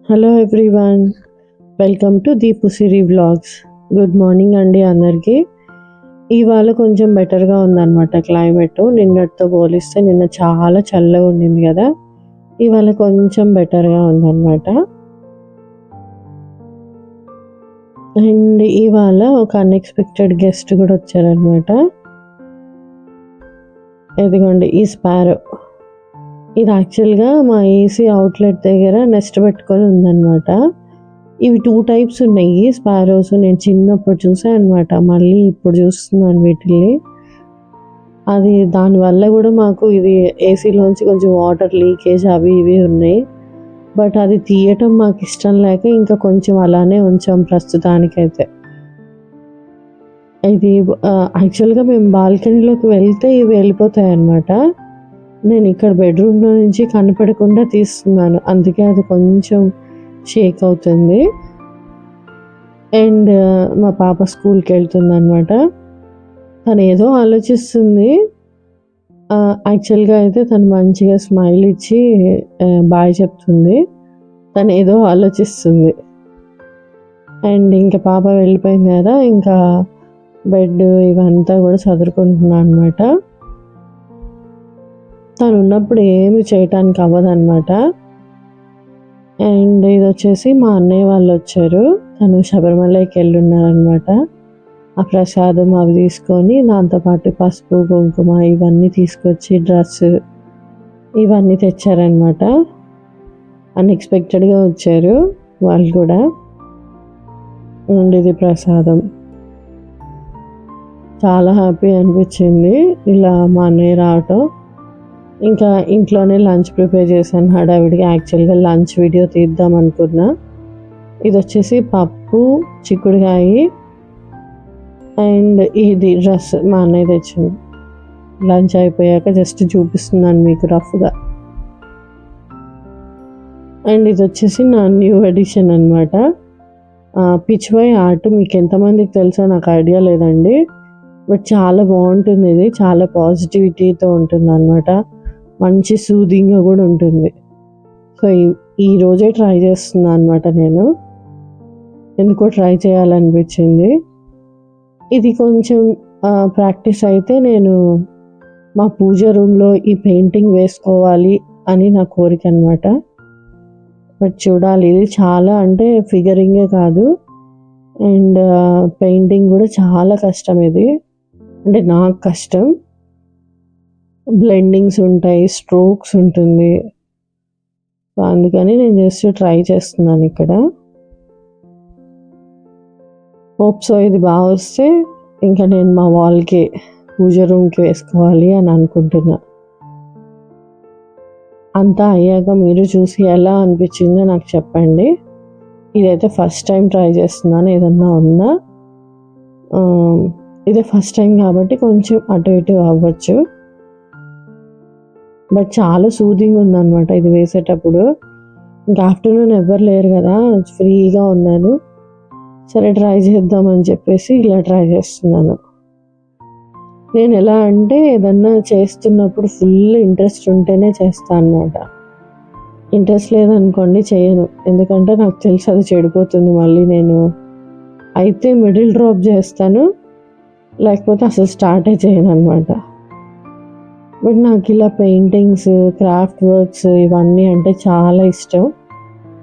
Hello everyone, welcome to Deepu Siri vlogs. Good morning అండి అందరికీ. ఇవాళ కొంచెం బెటర్గా ఉందన్నమాట క్లైమేట్. నిన్నటితో పోలిస్తే నిన్న చాలా చల్లగా ఉండింది కదా, ఇవాళ కొంచెం బెటర్గా ఉందన్నమాట. అండ్ ఇవాళ ఒక అన్ఎక్స్పెక్టెడ్ గెస్ట్ కూడా వచ్చారనమాట. ఇదిగోండి ఈ స్పారో. ఇది యాక్చువల్గా మా ఏసీ అవుట్లెట్ దగ్గర నెస్ట్ పెట్టుకొని ఉందన్నమాట. ఇవి 2 టైప్స్ ఉన్నాయి స్పారోస్. నేను చిన్నప్పుడు చూసాను అనమాట, మళ్ళీ ఇప్పుడు చూస్తున్నాను వీటిని. అది దానివల్ల కూడా మాకు ఇది ఏసీలోంచి కొంచెం వాటర్ లీకేజ్ అవి ఇవి ఉన్నాయి. బట్ అది తీయటం మాకు ఇష్టం లేక ఇంకా కొంచెం అలానే ఉంచాం ప్రస్తుతానికైతే. ఇది యాక్చువల్గా మేము బాల్కనీలోకి వెళ్తే ఇవి వెళ్ళిపోతాయి అన్నమాట. నేను ఇక్కడ బెడ్రూమ్లో నుంచి కనపడకుండా తీస్తున్నాను, అందుకే అది కొంచెం షేక్ అవుతుంది. అండ్ మా పాప స్కూల్కి వెళ్తుంది అనమాట. తను ఏదో ఆలోచిస్తుంది. యాక్చువల్గా అయితే తను మంచిగా స్మైల్ ఇచ్చి బాయ్ చెప్తుంది. తను ఏదో ఆలోచిస్తుంది. అండ్ ఇంకా పాప వెళ్ళిపోయింది కదా, ఇంకా బెడ్ ఇవంతా కూడా చదువుకుంటున్నాను అనమాట. తను ఉన్నప్పుడు ఏమి చేయటానికి అవ్వదన్నమాట. అండ్ ఇది వచ్చేసి మా అన్నయ్య వాళ్ళు వచ్చారు. తను శబరిమలకి వెళ్ళున్నారనమాట. ఆ ప్రసాదం అవి తీసుకొని దాంతోపాటు పసుపు కుంకుమ ఇవన్నీ తీసుకొచ్చి డ్రెస్ ఇవన్నీ తెచ్చారనమాట. అన్ఎక్స్పెక్టెడ్గా వచ్చారు వాళ్ళు కూడా. అండ్ ఇది ప్రసాదం. చాలా హ్యాపీ అనిపించింది ఇలా మా అన్నయ్య రావటం. ఇంకా ఇంట్లోనే లంచ్ ప్రిపేర్ చేశాను హడావిడిగా. యాక్చువల్గా లంచ్ వీడియో తీద్దాం అనుకున్నా. ఇది వచ్చేసి పప్పు, చిక్కుడుకాయ అండ్ ఇది డ్రెస్ మా అన్నయ్య తెచ్చింది. లంచ్ అయిపోయాక జస్ట్ చూపిస్తున్నాను మీకు రఫ్గా. అండ్ ఇది వచ్చేసి నా న్యూ ఎడిషన్ అనమాట. Pitch by art. మీకు ఎంతమందికి తెలుసో నాకు ఐడియా లేదండి, బట్ చాలా బాగుంటుంది. ఇది చాలా పాజిటివిటీతో ఉంటుంది అనమాట. మంచి సూదింగ్గా కూడా ఉంటుంది. సో ఈ రోజే ట్రై చేస్తున్నాను అనమాట. నేను ఎందుకో ట్రై చేయాలనిపించింది. ఇది కొంచెం ప్రాక్టీస్ అయితే నేను మా పూజ రూమ్లో ఈ పెయింటింగ్ వేసుకోవాలి అని నా కోరిక అనమాట. బట్ చూడాలి. ఇది చాలా అంటే ఫిగరింగే కాదు, అండ్ పెయింటింగ్ కూడా చాలా కష్టం. ఇది అంటే నాకు కష్టం. బ్లెండింగ్స్ ఉంటాయి, స్ట్రోక్స్ ఉంటుంది. సో అందుకని నేను జస్ట్ ట్రై చేస్తున్నాను ఇక్కడ. హోప్ సో ఇది బాగా వస్తే ఇంకా నేను మా వాల్కి పూజ రూమ్కి వేసుకోవాలి అని అనుకుంటున్నా. అంతా అయ్యాక మీరు చూసి ఎలా అనిపించిందో నాకు చెప్పండి. ఇదైతే ఫస్ట్ టైం ట్రై చేస్తున్నాను. ఏదన్నా ఉందా, ఇదే ఫస్ట్ టైం కాబట్టి కొంచెం అటు ఇటు అవ్వచ్చు, బట్ చాలా సూదింగ్ ఉందన్నమాట ఇది వేసేటప్పుడు. ఇంకా ఆఫ్టర్నూన్ ఎవరు లేరు కదా, ఫ్రీగా ఉన్నాను. సరే ట్రై చేద్దామని చెప్పేసి ఇలా ట్రై చేస్తున్నాను. నేను ఎలా అంటే ఏదన్నా చేస్తున్నప్పుడు ఫుల్ ఇంట్రెస్ట్ ఉంటేనే చేస్తాను అనమాట. ఇంట్రెస్ట్ లేదనుకోండి చేయను, ఎందుకంటే నాకు తెలిసి అది చెడిపోతుంది మళ్ళీ. నేను అయితే మిడిల్ డ్రాప్ చేస్తాను, లేకపోతే అసలు స్టార్టే చేయను అనమాట. బట్ నాకు ఇలా పెయింటింగ్స్, క్రాఫ్ట్ వర్క్స్ ఇవన్నీ అంటే చాలా ఇష్టం.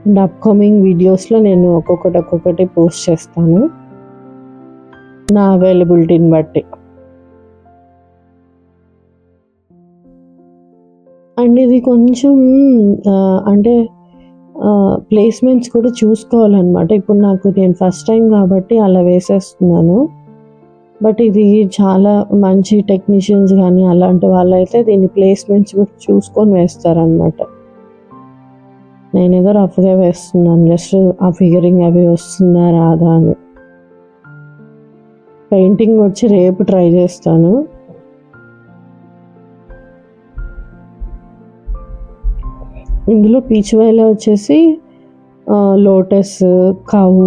అండ్ అప్కమింగ్ వీడియోస్లో నేను ఒక్కొక్కటి పోస్ట్ చేస్తాను నా అవైలబిలిటీని బట్టి. అండ్ ఇది కొంచెం అంటే ప్లేస్మెంట్స్ కూడా చూసుకోవాలన్నమాట. ఇప్పుడు నేను ఫస్ట్ టైం కాబట్టి అలా వేసేస్తున్నాను. బట్ ఇది చాలా మంచి టెక్నీషియన్స్ కానీ అలాంటి వాళ్ళైతే దీని ప్లేస్మెంట్స్ కూడా చూసుకొని వేస్తారనమాట. నేనేదో రఫ్గా వేస్తున్నాను, జస్ట్ ఆ ఫిగరింగ్ అవి వస్తుందా రాదా అని. పెయింటింగ్ వచ్చి రేపు ట్రై చేస్తాను. ఇందులో పీచ్ వైలో వచ్చేసి లోటస్, కవ్,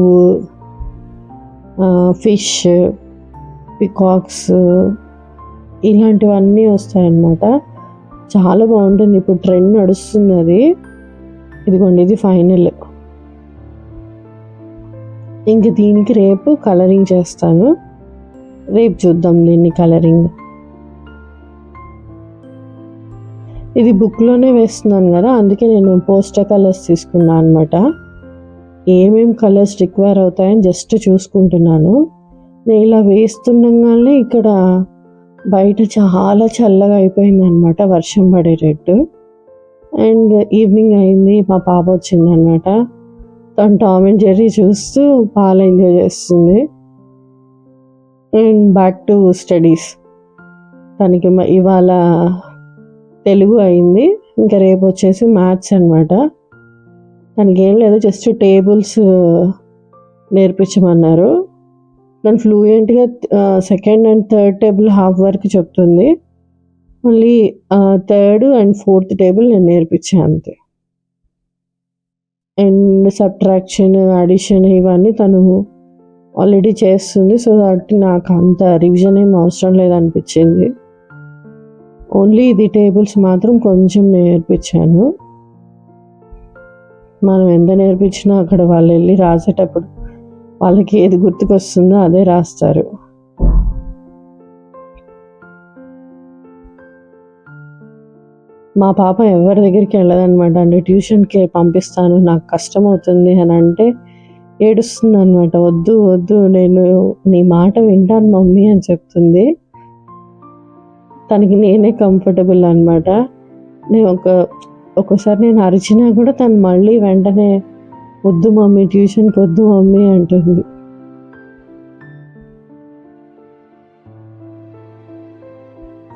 ఫిష్, పికాక్స్ ఇలాంటివన్నీ వస్తాయన్నమాట. చాలా బాగుంటుంది. ఇప్పుడు ట్రెండ్ నడుస్తుంది అది. ఇదిగోండి ఇది ఫైనల్. ఇంక దీనికి రేపు కలరింగ్ చేస్తాను. రేపు చూద్దాం దీన్ని కలరింగ్. ఇది బుక్లోనే వేస్తున్నాను కదా, అందుకే నేను పోస్టర్ కలర్స్ తీసుకున్నాను అనమాట. ఏమేం కలర్స్ రిక్వైర్ అవుతాయని జస్ట్ చూసుకుంటున్నాను. నేను ఇలా వేస్తుండగానే ఇక్కడ బయట చాలా చల్లగా అయిపోయింది అనమాట, వర్షం పడేటట్టు. అండ్ ఈవినింగ్ అయింది, మా పాప వచ్చింది అనమాట. తను టామ్ అండ్ జెర్రీ చూస్తూ బాగా ఎంజాయ్ చేస్తుంది. And back to studies. తనకి ఇవాళ తెలుగు అయింది, ఇంకా రేపు వచ్చేసి మ్యాథ్స్ అనమాట. తనకి ఏం లేదు, జస్ట్ టేబుల్స్ నేర్పించమన్నారు. తను ఫ్లూయెంట్గా second and third table half వరకు చెప్తుంది. మళ్ళీ థర్డ్ అండ్ ఫోర్త్ టేబుల్ నేను నేర్పించాను అంతే. అండ్ సబ్ట్రాక్షన్, అడిషన్ ఇవన్నీ తను ఆల్రెడీ చేస్తుంది. సో కాబట్టి నాకు అంత రివిజన్ ఏం అవసరం లేదనిపించింది. ఓన్లీ ఇది టేబుల్స్ మాత్రం కొంచెం నేర్పించాను. మనం ఎంత నేర్పించినా అక్కడ వాళ్ళు వెళ్ళి రాసేటప్పుడు వాళ్ళకి ఏది గుర్తుకొస్తుందో అదే రాస్తారు. మా పాప ఎవరి దగ్గరికి వెళ్ళదనమాట. అంటే ట్యూషన్కి పంపిస్తాను, నాకు కష్టం అవుతుంది అని అంటే ఏడుస్తుంది అనమాట. వద్దు వద్దు, నేను నీ మాట వింటాను మమ్మీ అని చెప్తుంది. తనకి నేనే కంఫర్టబుల్ అనమాట. నేను ఒక్కోసారి నేను అరిచినా కూడా తను మళ్ళీ వెంటనే వద్దు మమ్మీ, ట్యూషన్కి వద్దు మమ్మీ అంటుంది.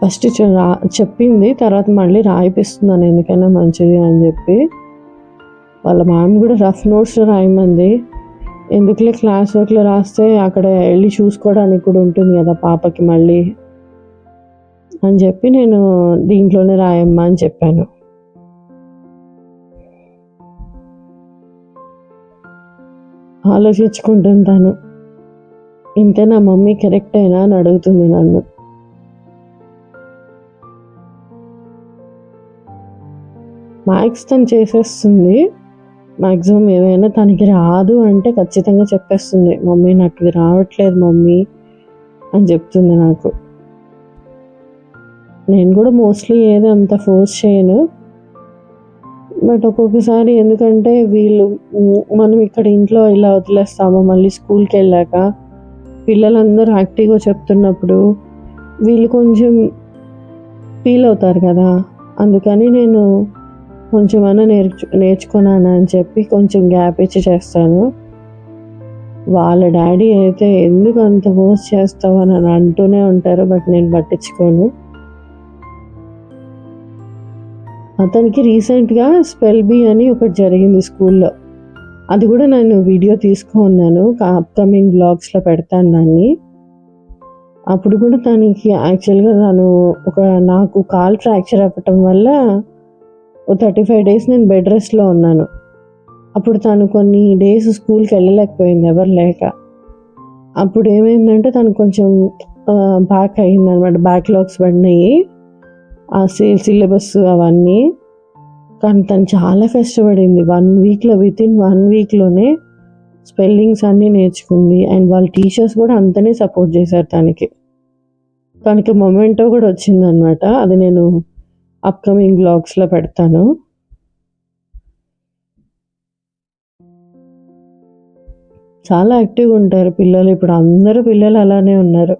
ఫస్ట్ చెప్పింది, తర్వాత మళ్ళీ రాయిపిస్తున్నాను ఎందుకైనా మంచిది అని చెప్పి. వాళ్ళ మ్యామ్ కూడా రఫ్ నోట్స్లో రాయమంది. ఎందుకులే క్లాస్ వర్క్లో రాస్తే అక్కడ వెళ్ళి చూసుకోవడానికి కూడా ఉంటుంది కదా పాపకి మళ్ళీ అని చెప్పి నేను దీంట్లోనే రాయమ్మా అని చెప్పాను. ఆలోచించుకుంటుంటాను, ఇంతే నా మమ్మీ కరెక్ట్ అయినా అని అడుగుతుంది నన్ను. మ్యాథ్స్ తను చేసేస్తుంది మ్యాక్సిమం. ఏదైనా తనకి రాదు అంటే ఖచ్చితంగా చెప్పేస్తుంది, మమ్మీ నాకు ఇది రావట్లేదు మమ్మీ అని చెప్తుంది నాకు. నేను కూడా మోస్ట్లీ ఏదో అంత ఫోర్స్ చేయను. బట్ ఒక్కొక్కసారి ఎందుకంటే మనం ఇక్కడ ఇంట్లో ఇలా వదిలేస్తాము, మళ్ళీ స్కూల్కి వెళ్ళాక పిల్లలందరూ యాక్టివ్గా చెప్తున్నప్పుడు వీళ్ళు కొంచెం ఫీల్ అవుతారు కదా. అందుకని నేను కొంచెమన్నా నేర్చుకున్నాను అని చెప్పి కొంచెం గ్యాప్ ఇచ్చి చేస్తాను. వాళ్ళ డాడీ అయితే ఎందుకు అంత ఫోర్స్ చేస్తావు అని అంటూనే ఉంటారు, బట్ నేను పట్టించుకోను. అతనికి రీసెంట్గా స్పెల్ బీ అని ఒకటి జరిగింది స్కూల్లో. అది కూడా నేను వీడియో తీసుకున్నాను, అప్కమింగ్ బ్లాగ్స్లో పెడతాను దాన్ని. అప్పుడు కూడా తనకి యాక్చువల్గా నాకు కాల్ ఫ్రాక్చర్ అవ్వటం వల్ల 35 days నేను బెడ్ రెస్ట్లో ఉన్నాను. అప్పుడు తను కొన్ని డేస్ స్కూల్కి వెళ్ళలేకపోయింది ఎవరు లేక. అప్పుడు ఏమైందంటే తను కొంచెం బ్యాక్ అయిందనమాట, బ్యాక్లాగ్స్ పడినాయి ఆ సిలబస్ అవన్నీ. కానీ తను చాలా కష్టపడింది. 1 weekలో, వితిన్ 1 weekలోనే స్పెల్లింగ్స్ అన్నీ నేర్చుకుంది. అండ్ వాళ్ళ టీచర్స్ కూడా అంతనే సపోర్ట్ చేశారు తనకి మొమెంటో కూడా వచ్చిందనమాట. అది నేను అప్కమింగ్ బ్లాగ్స్లో పెడతాను. చాలా యాక్టివ్గా ఉంటారు పిల్లలు, ఇప్పుడు అందరూ పిల్లలు అలానే ఉన్నారు.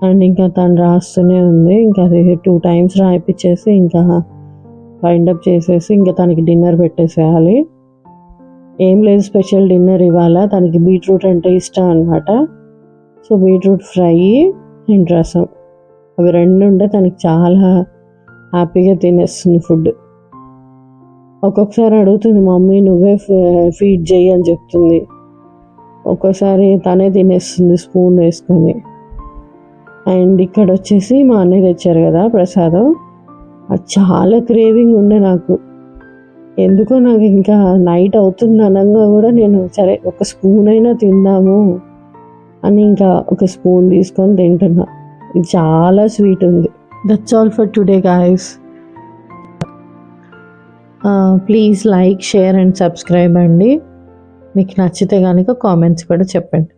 అండ్ ఇంకా తను రాస్తూనే ఉంది. ఇంకా అది 2 times రాయిపించేసి ఇంకా వైండప్ చేసేసి ఇంకా తనకి డిన్నర్ పెట్టేసేయాలి. ఏం లేదు స్పెషల్ డిన్నర్ ఇవాళ. తనకి బీట్రూట్ అంటే ఇష్టం అనమాట. సో బీట్రూట్ ఫ్రై అండ్ రసం, అవి 2 ఉంటే తనకి చాలా హ్యాపీగా తినేస్తుంది ఫుడ్. ఒక్కొక్కసారి అడుగుతుంది మమ్మీ నువ్వే ఫీడ్ చేయి అని చెప్తుంది. ఒక్కోసారి తనే తినేస్తుంది స్పూన్ వేసుకొని. అండ్ ఇక్కడ వచ్చేసి మా అన్నయ్య తెచ్చారు కదా ప్రసాదం, అది చాలా క్రేవింగ్ ఉండే నాకు. ఎందుకో నాకు ఇంకా నైట్ అవుతుంది అనగా కూడా నేను సరే ఒక స్పూన్ అయినా తిందాము అని ఇంకా ఒక స్పూన్ తీసుకొని తింటున్నా. ఇది చాలా స్వీట్ ఉంది. That's all for today guys. Please like, share and subscribe అండి. మీకు నచ్చితే కనుక కామెంట్స్ కూడా చెప్పండి.